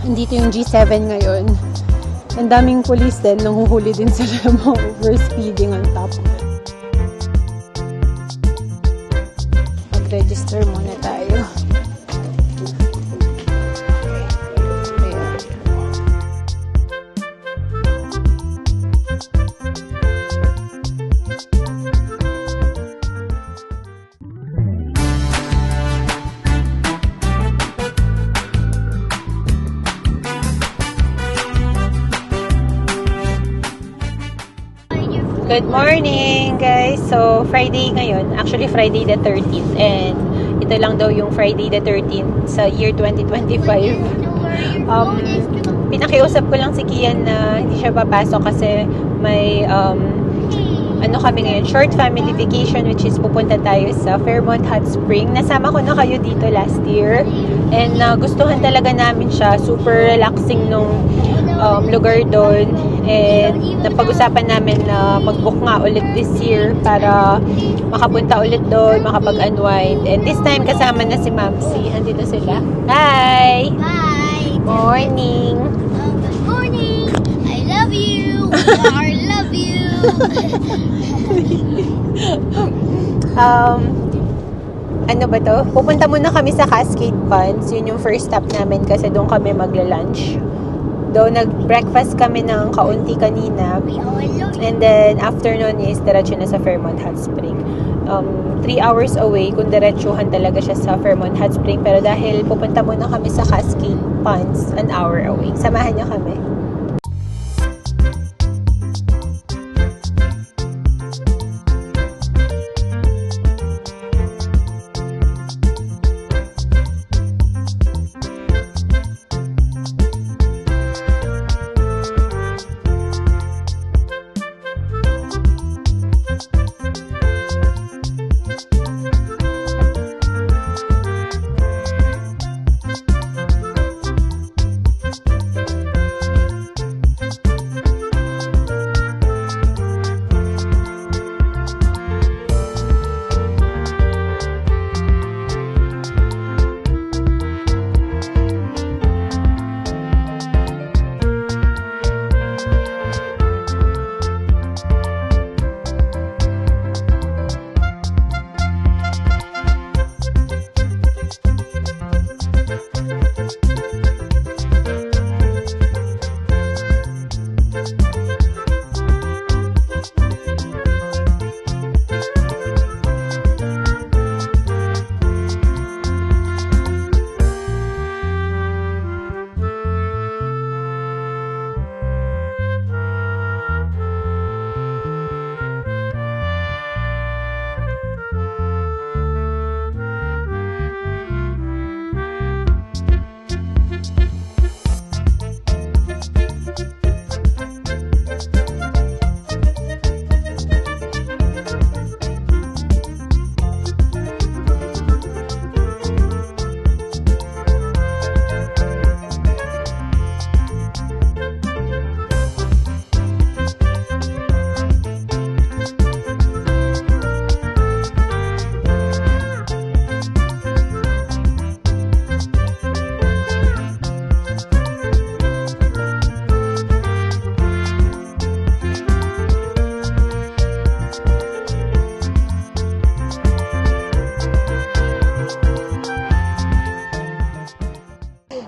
Nandito yung G7 ngayon. Ang daming police din, nanguhuli din sila mga overspeeding on top. Mag-register muna tayo. Good morning, guys! So, Friday ngayon. Actually, Friday the 13th. And ito lang daw yung Friday the 13th sa year 2025. Pinakiusap ko lang si Kian na hindi siya papasok kasi may ano kami ngayon, short family vacation, which is pupunta tayo sa Fairmont Hot Spring. Nasama ko na kayo dito last year. And gustuhan talaga namin siya. Super relaxing nung lugar doon. And napag-usapan namin na mag-book nga ulit this year para makapunta ulit doon, makapag-unwind. And this time kasama na si Mamsi. Andito sila. Hi! Hi! Morning! Good morning! I love you! I love you! Ano ba to? Pupunta muna kami sa Cascade Ponds. Yun yung first stop namin kasi doon kami magla-lunch. Though nag-breakfast kami ng kaunti kanina. And then afternoon is diretso na sa Fairmont Hot Spring. 3 hours away kung diretsuhan talaga siya sa Fairmont Hot Spring. Pero dahil pupunta muna kami sa Cascade Ponds, 1 hour away. Samahan niyo kami.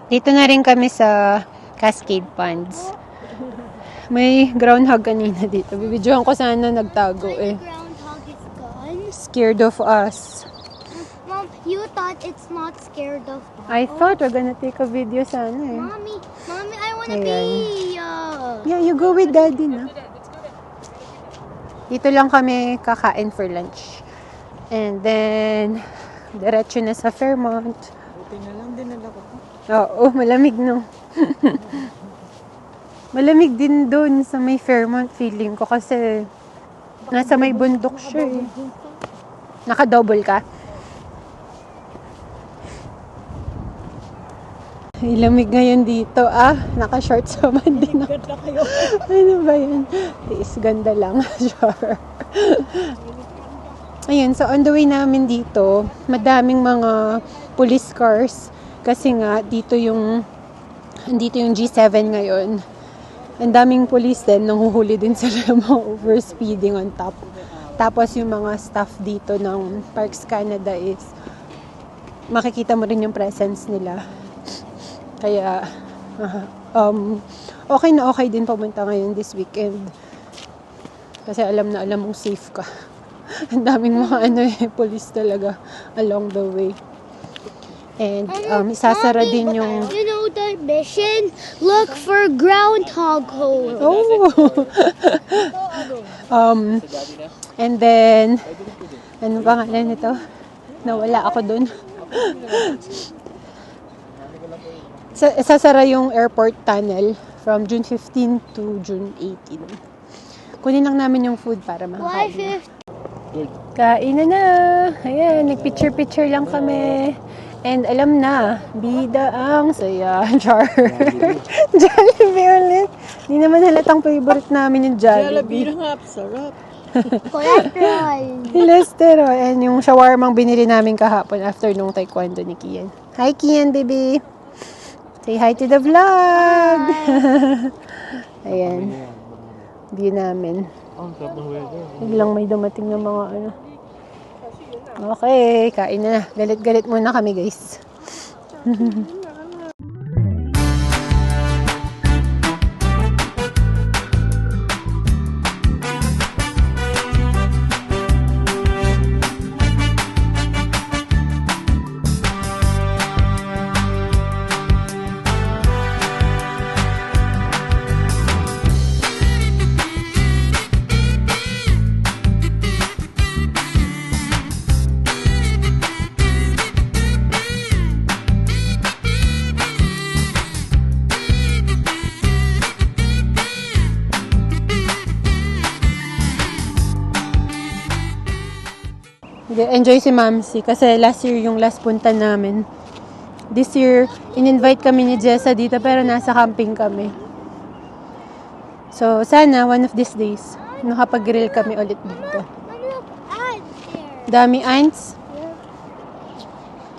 Dito na rin kami sa Cascade Ponds. May groundhog kanina dito. Bibidyohan ko sana nagtago eh. Groundhog is gone. Scared of us. Mom, you thought it's not scared of us. I thought we're gonna take a video sana eh. Mommy, I wanna Ayan. be. Yeah, you go with daddy na. Dito lang kami kakain for lunch. And then, diretso na sa Fairmont. Buti na lang dinala ko. Oo, malamig no. Malamig din doon sa may Fairmont feeling ko kasi nasa may bundok siya eh. Naka-double ka? Ay, lamig ngayon dito naka-shorts naman din ako. Ano ba yan? Tiis, ganda lang. Sure. Ayun, so on the way namin dito, madaming mga police cars. Kasi nga, dito yung andito yung G7 ngayon. Ang daming police din, nanghuhuli din sila mga overspeeding on top. Tapos yung mga staff dito ng Parks Canada is makikita mo rin yung presence nila. Kaya okay na okay din pumunta ngayon this weekend. Kasi alam na alam mong safe ka. Ang daming mga police talaga along the way. And isasara din yung... You know the mission? Look for groundhog hole. Oh! And then, ano pangalan nito? Nawala ako dun. Isasara yung airport tunnel from June 15 to June 18. Kunin lang namin yung food para makakain. Kain na! Ayan, nagpicture-picture lang kami. And alam na, bida ang saya. Char. Jollibee ulit. Hindi naman halatang favorite namin yung Jollibee. Jollibee na nga, sarap. Cholesterol. Cholesterol. And yung shawarma binili namin kahapon after nung taekwondo ni Kian. Hi Kian, baby. Say hi to the vlog. Ayan. View namin. Biglang may dumating ng mga ano. Okay, kain na. Galit-galit muna kami, guys. Enjoy si Mamsi kasi last year yung last punta namin. This year, in-invite kami ni Jessa dito pero nasa camping kami. So, sana one of these days, nakapag-grill kami ulit dito. Look, ants there. Dami ants.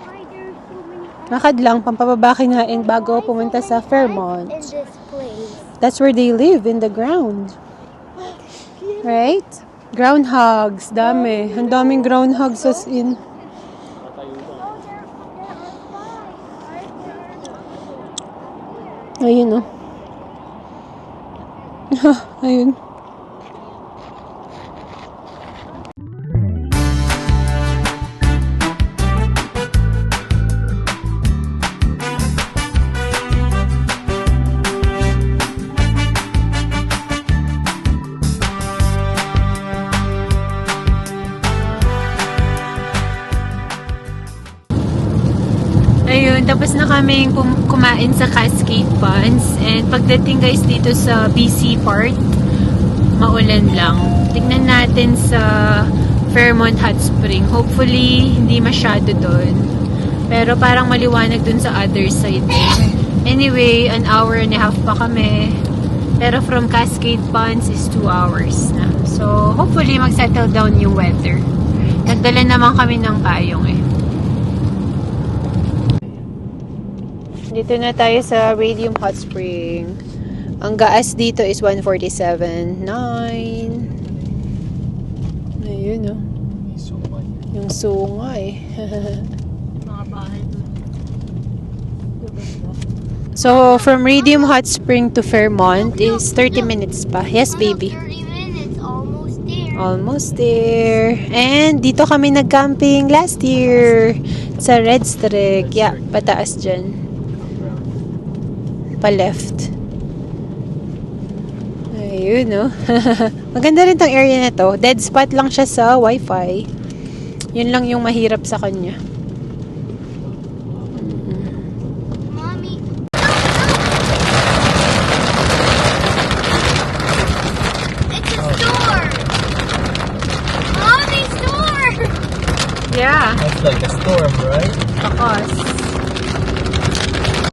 Why there's so many ants Nakad lang, pampababa kinain bago pumunta sa Fairmont. in this place? That's where they live, in the ground. Right? Groundhogs, dami. Ang daming groundhogs as in. Ayun, oh. Ayun. Ayun, tapos na kaming kumain sa Cascade Buns. And pagdating guys dito sa BC part, maulan lang. Tignan natin sa Fairmont Hot Spring. Hopefully, hindi masyado doon. Pero parang maliwanag dun sa other side. Anyway, an hour and a half pa kami. Pero from Cascade Buns is 2 hours na. So, hopefully, mag-settle down yung weather. Nagdala naman kami ng payong eh. Dito na tayo sa Radium Hot Spring. Ang gaas dito is 147.9. Ayun, oh. Yung sungay. Mga bahay doon. So, from Radium Hot Spring to Fairmont is 30 minutes pa. Yes, baby. 30 minutes, almost there. Almost there. And dito kami nag-camping last year sa Red Streak. Yeah, pataas dyan. Pa-left. Ayun, no? Maganda rin tong area na to. Dead spot lang siya sa Wi-Fi. Yun lang yung mahirap sa kanya. Mommy. It's a store. Mommy, store. Yeah. That's like a storm, right? Takos.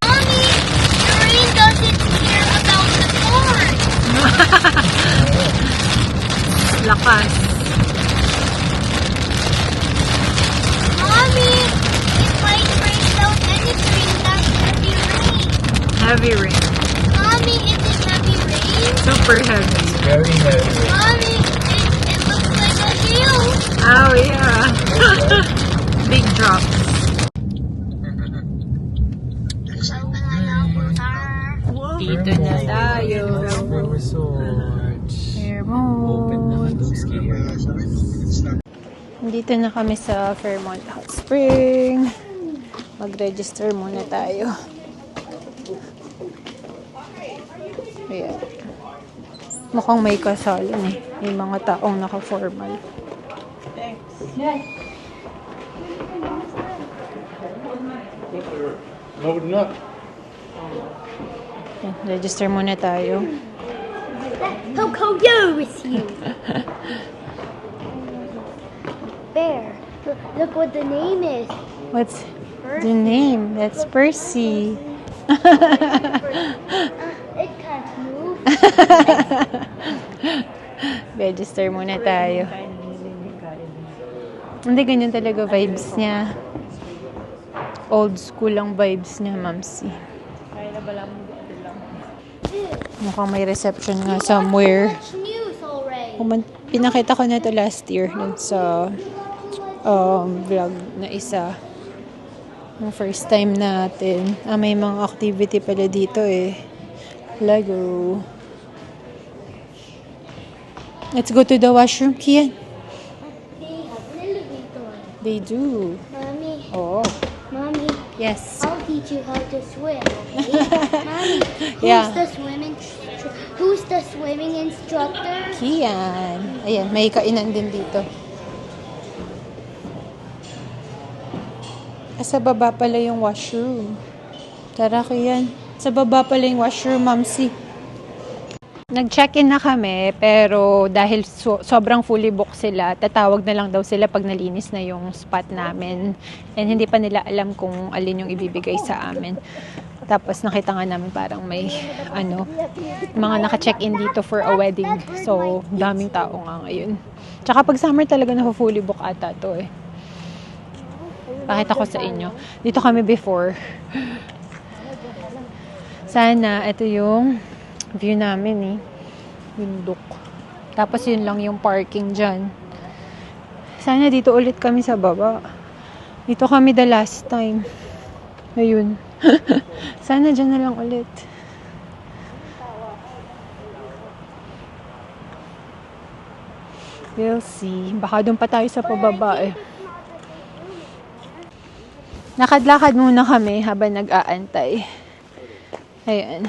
Mommy, the rain doesn't care about the storm. Lakas. Mommy, it might rain without any rain. That's heavy rain. Heavy rain. Super heavy. Very heavy. Mommy, it looks like a hill. Oh, yeah. Big drops. Dito na tayo. Fairmont Resort. Open na Fairmont. those skiers. Dito na kami sa Fairmont Hot Spring. Mag-register muna tayo. Ayan. Mukhang may kasalan eh. May mga taong naka-formal. Loading up. Ayan, register muna tayo. He'll go yo with you. Bear, look what the name is. What's the name? That's Percy. It can't move. Register muna tayo. Hindi, ganyan talaga vibes niya. Old school lang vibes niya, Mamsi. Mukhang may reception nga somewhere. Much news already. Pinakita ko na to last year dun sa vlog na isa. Yung first time natin. May mga activity pala dito eh. Lego. Let's go to the washroom, Kian. They have an elevator. They do. Mommy, Oh, Mommy, yes. I'll teach you how to swim, okay? Mommy, Yeah. who's the swimming instructor? Kian. Ayan, may kainan din dito. Sa baba pala yung washroom. Tara, Kian. Sa baba pala yung washroom, Mamsi. Nag-check-in na kami, pero dahil sobrang fully booked sila, tatawag na lang daw sila pag nalinis na yung spot namin. And hindi pa nila alam kung alin yung ibibigay sa amin. Tapos nakita nga namin parang may mga naka-check-in dito for a wedding. So, daming tao nga ngayon. Tsaka pag summer talaga na-fully book ata to eh. Pakita ko sa inyo. Dito kami before. Sana, ito yung view namin eh. Bundok. Tapos yun lang yung parking dyan. Sana dito ulit kami sa baba. Dito kami the last time. Ayun. Sana dyan na lang ulit. We'll see. Baka doon pa tayo sa pababa eh. Lakad-lakad muna kami habang nag-aantay. Ayan.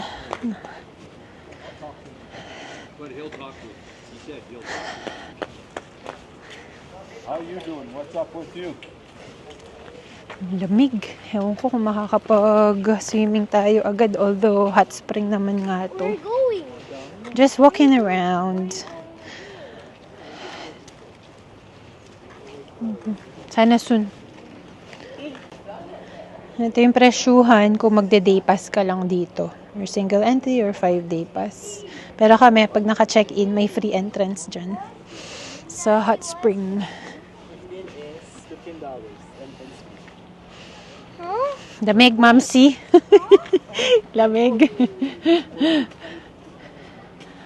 But he'll talk to you. He said he'll talk to you. How you doing? What's up with you? Lamig. Ewan ko kung makakapag-swimming tayo agad. Although hot spring naman nga to. We're going. Just walking around. Sana soon. Ito yung presyuhan kung magde-day pass ka lang dito. Or single entry or 5-day pass. Pero kami, pag naka-check-in, may free entrance dyan. Sa hot spring. Lamig, Mamsi. Lamig.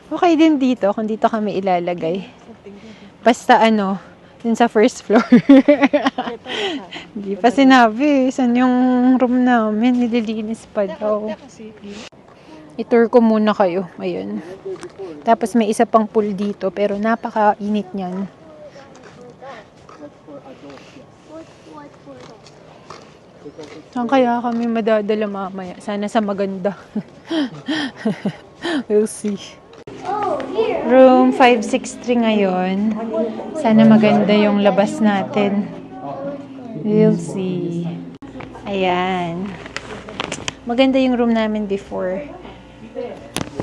Okay din dito, kung dito kami ilalagay. Basta dun sa first floor. Hindi pa sinabi. Saan yung room namin? Nililinis pa daw. I-tour ko muna kayo. Ayun. Tapos may isa pang pool dito, pero napaka-init niyan. Saan kaya kami madadala mamaya? Sana sa maganda. We'll see. Oh, here. Room 563 ngayon. Sana maganda yung labas natin. We'll see. Ayan. Maganda yung room namin before.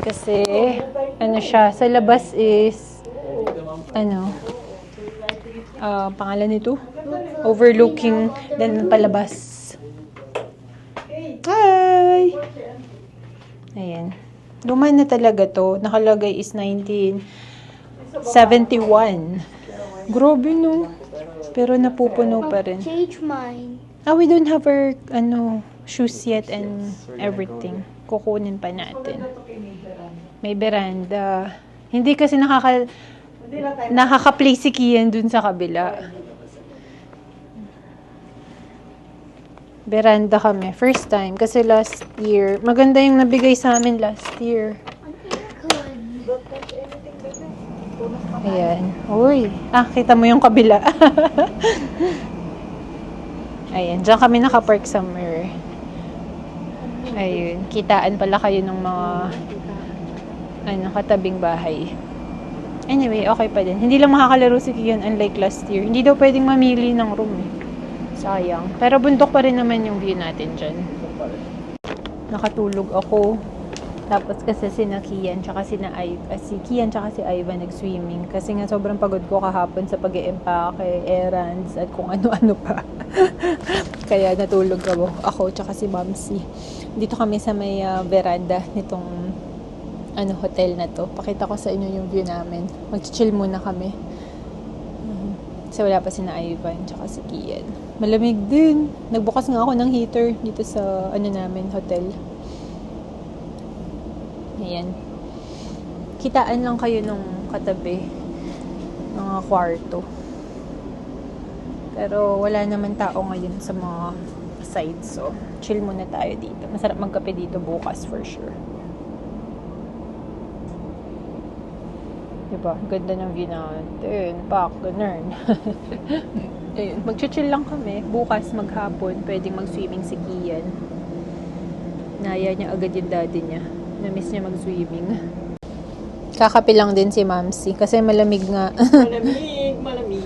Kasi, siya, sa labas is, pangalan nito? Overlooking, then palabas. Hi! Ayan. Luma na talaga to. Nakalagay is 1971. Grabe no. Pero napupuno pa rin. Change mine. We don't have our shoes yet and everything. kukunin pa natin. May veranda. Hindi kasi nakaka-play si Kian dun sa kabila. Veranda kami. First time. Kasi last year, maganda yung nabigay sa amin last year. Ayan. Uy. Kita mo yung kabila. Ayan. Diyan kami nakapark somewhere. Ayun. Kitaan pala kayo ng mga katabing bahay. Anyway, okay pa din. Hindi lang makakalaro si Kian unlike last year. Hindi daw pwedeng mamili ng room eh. Sayang. Pero bundok pa rin naman yung view natin dyan. Nakatulog ako. Tapos kasi sina Kian tsaka si Kian tsaka si Ivan nag-swimming. Kasi nga sobrang pagod ko kahapon sa pag-i-empake, errands, at kung ano-ano pa. Kaya natulog ako tsaka si Mamsi. Dito kami sa may veranda nitong hotel na to. Pakita ko sa inyo yung view namin. Mag-chill muna kami. Kasi wala pa sina Ivan tsaka si Kian. Malamig din. Nagbukas nga ako ng heater dito sa namin, hotel. Ayan. Kitaan lang kayo nung katabi mga kwarto. Pero wala naman tao ngayon sa mga sides. So, chill muna tayo dito. Masarap magkape dito bukas for sure. Diba? Ganda ng view natin. Pak, ganun. Ayun. Mag-chill lang kami. Bukas, maghapon, pwedeng mag-swimming si Kian. Naya niya agad yung daddy niya. Na-miss niya mag-swimming. Kakape lang din si Mamsi. Kasi malamig nga. Malamig.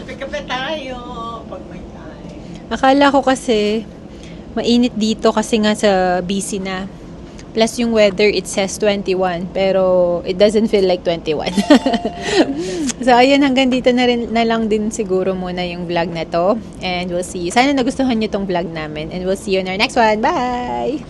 Kape-kape tayo pag may time. Akala ko kasi mainit dito kasi nga sa BC na. Plus yung weather, it says 21. Pero it doesn't feel like 21. So, ayun, hanggang dito na lang din siguro muna yung vlog na to. And we'll see you. Sana nagustuhan nyo tong vlog namin. And we'll see you in our next one. Bye!